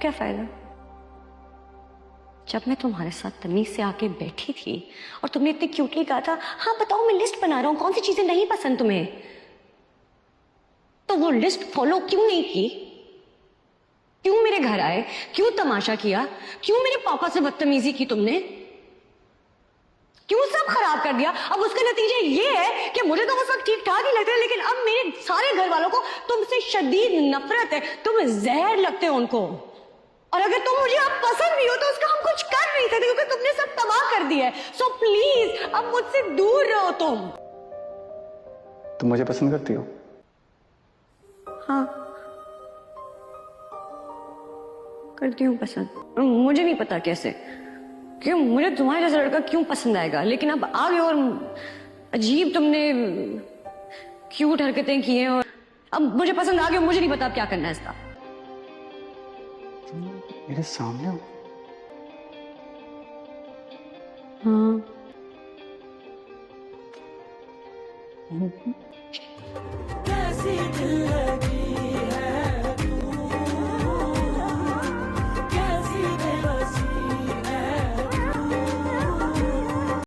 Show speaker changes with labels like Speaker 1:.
Speaker 1: क्या फायदा? जब मैं तुम्हारे साथ तमीज से आके बैठी थी और तुमने इतने क्यूटली कहा था, हाँ बताओ मैं लिस्ट बना रहा हूं, कौन सी चीजें नहीं पसंद तुम्हें, तो वो लिस्ट फॉलो क्यों नहीं की? क्यों मेरे घर आए, क्यों तमाशा किया, क्यों मेरे पापा से बदतमीजी की तुमने, क्यों सब खराब कर दिया? अब उसका नतीजा ये है कि मुझे तो वो सब ठीक ठाक ही लगता है, लेकिन अब मेरे सारे घर वालों को तुमसे शदीद नफरत है, तुम जहर लगते हो उनको। और अगर तुम मुझे अब पसंद भी हो तो उसका हम कुछ कर नहीं सकते क्योंकि तुमने सब तबाह कर दिया है। सो प्लीज अब मुझसे दूर रहो
Speaker 2: तुम मुझे पसंद करती हो?
Speaker 1: हाँ करती हूँ पसंद। मुझे नहीं पता कैसे, क्यों मुझे तुम्हारे जैसा लड़का क्यों पसंद आएगा, लेकिन अब आगे और अजीब तुमने क्यूट हरकतें की हैं और अब मुझे पसंद आ गया। मुझे नहीं पता अब क्या करना है इसका।
Speaker 2: मेरे सामने हो?
Speaker 1: हाँ